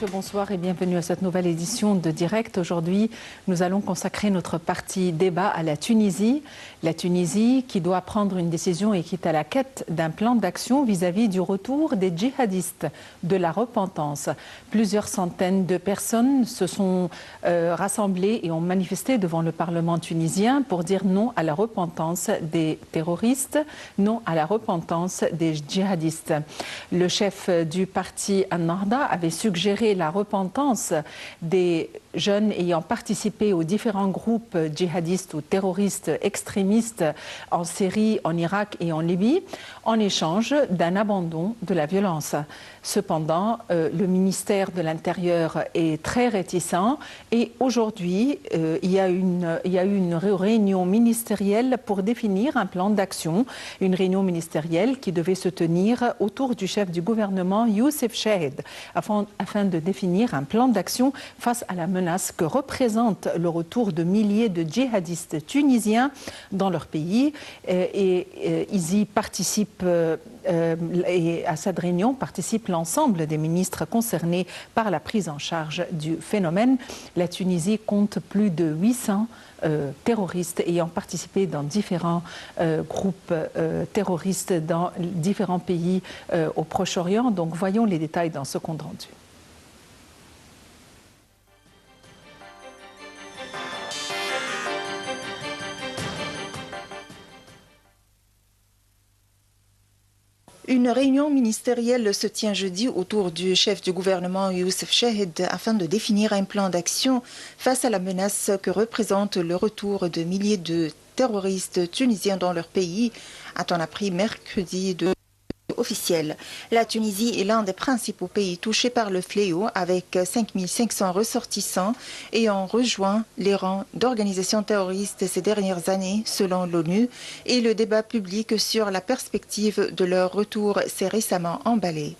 messieurs, bonsoir et bienvenue à cette nouvelle édition de Direct. Aujourd'hui, nous allons consacrer notre partie débat à la Tunisie. La Tunisie qui doit prendre une décision et qui est à la quête d'un plan d'action vis-à-vis du retour des djihadistes, de la repentance. Plusieurs centaines de personnes se sont rassemblées et ont manifesté devant le Parlement tunisien pour dire non à la repentance des terroristes, non à la repentance des djihadistes. Le chef du parti An-Nahda avait suggéré la repentance des jeunes ayant participé aux différents groupes djihadistes ou terroristes extrémistes en Syrie, en Irak et en Libye, en échange d'un abandon de la violence. Cependant, le ministère de l'Intérieur est très réticent et aujourd'hui, il y a eu une réunion ministérielle pour définir un plan d'action, une réunion ministérielle qui devait se tenir autour du chef du gouvernement, Youssef Chahed, afin de définir un plan d'action face à la menace que représente le retour de milliers de djihadistes tunisiens dans leur pays. Ils y participent, et à cette réunion participent l'ensemble des ministres concernés par la prise en charge du phénomène. La Tunisie compte plus de 800 terroristes ayant participé dans différents groupes terroristes dans différents pays au Proche-Orient. Donc voyons les détails dans ce compte rendu. Une réunion ministérielle se tient jeudi autour du chef du gouvernement Youssef Chahed afin de définir un plan d'action face à la menace que représente le retour de milliers de terroristes tunisiens dans leur pays, a-t-on appris mercredi officiel. La Tunisie est l'un des principaux pays touchés par le fléau avec 5500 ressortissants ayant rejoint les rangs d'organisations terroristes ces dernières années selon l'ONU et le débat public sur la perspective de leur retour s'est récemment emballé.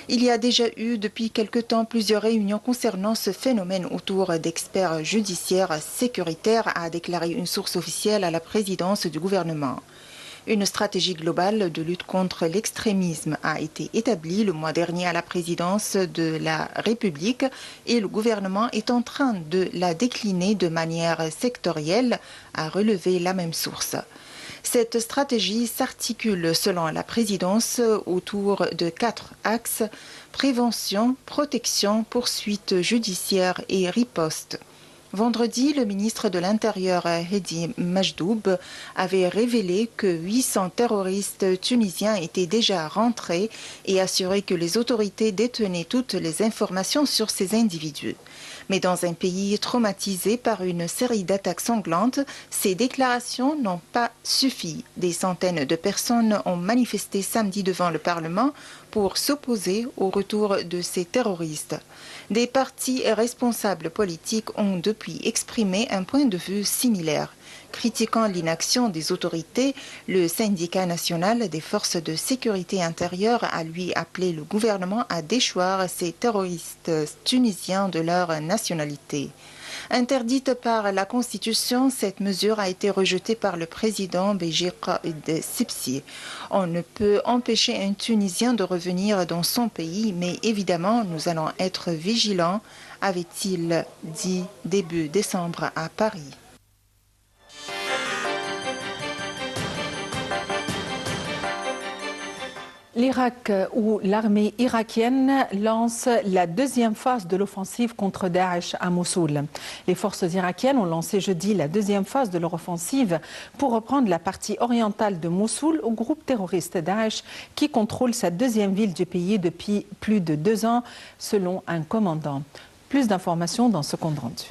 Il y a déjà eu depuis quelque temps plusieurs réunions concernant ce phénomène autour d'experts judiciaires sécuritaires, a déclaré une source officielle à la présidence du gouvernement. Une stratégie globale de lutte contre l'extrémisme a été établie le mois dernier à la présidence de la République et le gouvernement est en train de la décliner de manière sectorielle, a relevé la même source. Cette stratégie s'articule selon la présidence autour de 4 axes: prévention, protection, poursuite judiciaire et riposte. Vendredi, le ministre de l'Intérieur, Hedi Majdoub, avait révélé que 800 terroristes tunisiens étaient déjà rentrés et assuré que les autorités détenaient toutes les informations sur ces individus. Mais dans un pays traumatisé par une série d'attaques sanglantes, ces déclarations n'ont pas suffi. Des centaines de personnes ont manifesté samedi devant le Parlement pour s'opposer au retour de ces terroristes. Des partis et responsables politiques ont depuis exprimé un point de vue similaire. Critiquant l'inaction des autorités, le syndicat national des forces de sécurité intérieure a lui appelé le gouvernement à déchoir ces terroristes tunisiens de leur nationalité. Interdite par la Constitution, cette mesure a été rejetée par le président Béji Qaïd Sibsi. On ne peut empêcher un Tunisien de revenir dans son pays, mais évidemment, nous allons être vigilants, avait-il dit début décembre à Paris. L'Irak, où l'armée irakienne lance la deuxième phase de l'offensive contre Daesh à Mossoul. Les forces irakiennes ont lancé jeudi la deuxième phase de leur offensive pour reprendre la partie orientale de Mossoul au groupe terroriste Daesh qui contrôle cette deuxième ville du pays depuis plus de 2 ans, selon un commandant. Plus d'informations dans ce compte rendu.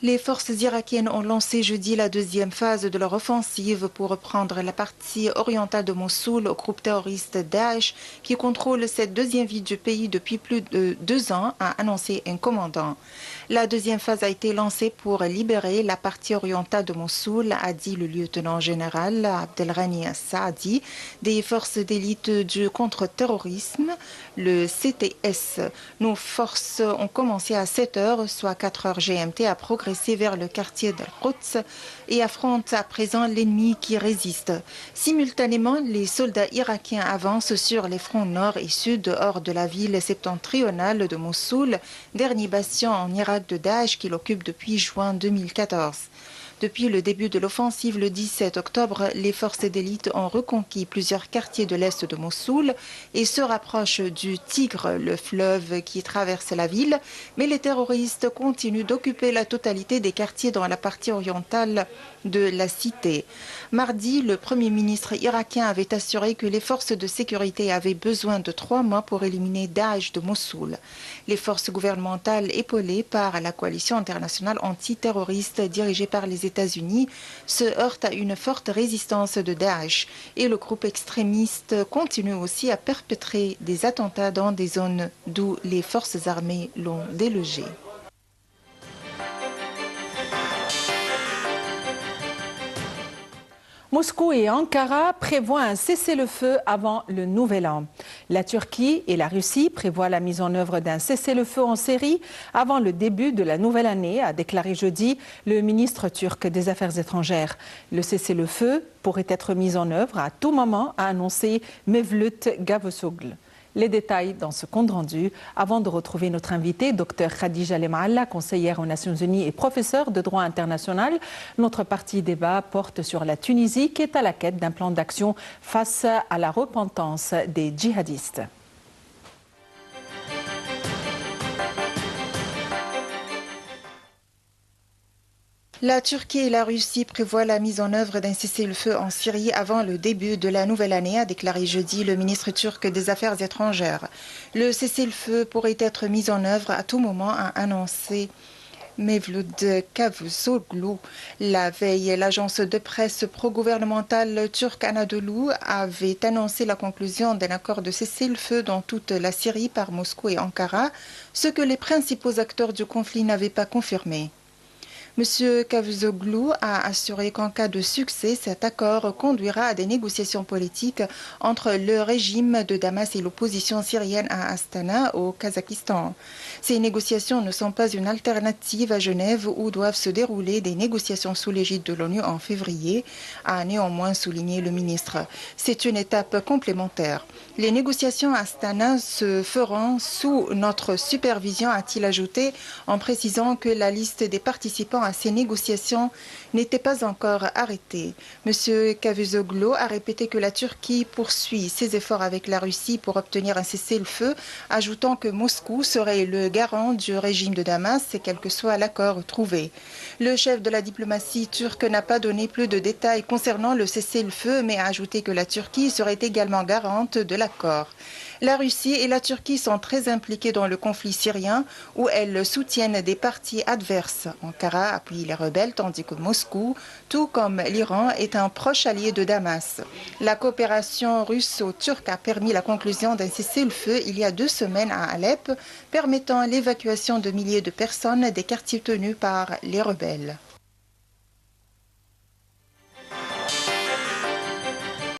Les forces irakiennes ont lancé jeudi la deuxième phase de leur offensive pour reprendre la partie orientale de Mossoul au groupe terroriste Daesh qui contrôle cette deuxième ville du pays depuis plus de 2 ans, a annoncé un commandant. La deuxième phase a été lancée pour libérer la partie orientale de Mossoul, a dit le lieutenant-général Abdelghani Saadi des forces d'élite du contre-terrorisme, le CTS. Nos forces ont commencé à 7 heures, soit 4 heures GMT, à progresser vers le quartier d'Al-Quds et affrontent à présent l'ennemi qui résiste. Simultanément, les soldats irakiens avancent sur les fronts nord et sud hors de la ville septentrionale de Mossoul, dernier bastion en Irak de Daesh qu'il occupe depuis juin 2014. Depuis le début de l'offensive le 17 octobre, les forces d'élite ont reconquis plusieurs quartiers de l'est de Mossoul et se rapprochent du Tigre, le fleuve qui traverse la ville, mais les terroristes continuent d'occuper la totalité des quartiers dans la partie orientale de la cité. Mardi, le Premier ministre irakien avait assuré que les forces de sécurité avaient besoin de 3 mois pour éliminer Daesh de Mossoul. Les forces gouvernementales épaulées par la coalition internationale antiterroriste dirigée par les États-Unis se heurtent à une forte résistance de Daesh et le groupe extrémiste continue aussi à perpétrer des attentats dans des zones d'où les forces armées l'ont délogé. Moscou et Ankara prévoient un cessez-le-feu avant le Nouvel An. La Turquie et la Russie prévoient la mise en œuvre d'un cessez-le-feu en série avant le début de la nouvelle année, a déclaré jeudi le ministre turc des Affaires étrangères. Le cessez-le-feu pourrait être mis en œuvre à tout moment, a annoncé Mevlut Cavusoglu. Les détails dans ce compte rendu, avant de retrouver notre invité, Dr Khadija Lemalla, conseillère aux Nations Unies et professeure de droit international. Notre partie débat porte sur la Tunisie qui est à la quête d'un plan d'action face à la repentance des djihadistes. La Turquie et la Russie prévoient la mise en œuvre d'un cessez-le-feu en Syrie avant le début de la nouvelle année, a déclaré jeudi le ministre turc des Affaires étrangères. Le cessez-le-feu pourrait être mis en œuvre à tout moment, a annoncé Mevlut Cavusoglu. La veille, l'agence de presse pro-gouvernementale turque Anadolu avait annoncé la conclusion d'un accord de cessez-le-feu dans toute la Syrie par Moscou et Ankara, ce que les principaux acteurs du conflit n'avaient pas confirmé. M. Cavusoglu a assuré qu'en cas de succès, cet accord conduira à des négociations politiques entre le régime de Damas et l'opposition syrienne à Astana, au Kazakhstan. Ces négociations ne sont pas une alternative à Genève où doivent se dérouler des négociations sous l'égide de l'ONU en février, a néanmoins souligné le ministre. C'est une étape complémentaire. Les négociations à Astana se feront sous notre supervision, a-t-il ajouté, en précisant que la liste des participants à ces négociations n'était pas encore arrêtée. M. Cavusoglu a répété que la Turquie poursuit ses efforts avec la Russie pour obtenir un cessez-le-feu, ajoutant que Moscou serait le garant du régime de Damas, quel que soit l'accord trouvé. Le chef de la diplomatie turque n'a pas donné plus de détails concernant le cessez-le-feu, mais a ajouté que la Turquie serait également garante de l'accord. La Russie et la Turquie sont très impliquées dans le conflit syrien où elles soutiennent des partis adverses. Ankara appuie les rebelles tandis que Moscou, tout comme l'Iran, est un proche allié de Damas. La coopération russo-turque a permis la conclusion d'un cessez-le-feu il y a 2 semaines à Alep, permettant l'évacuation de milliers de personnes des quartiers tenus par les rebelles.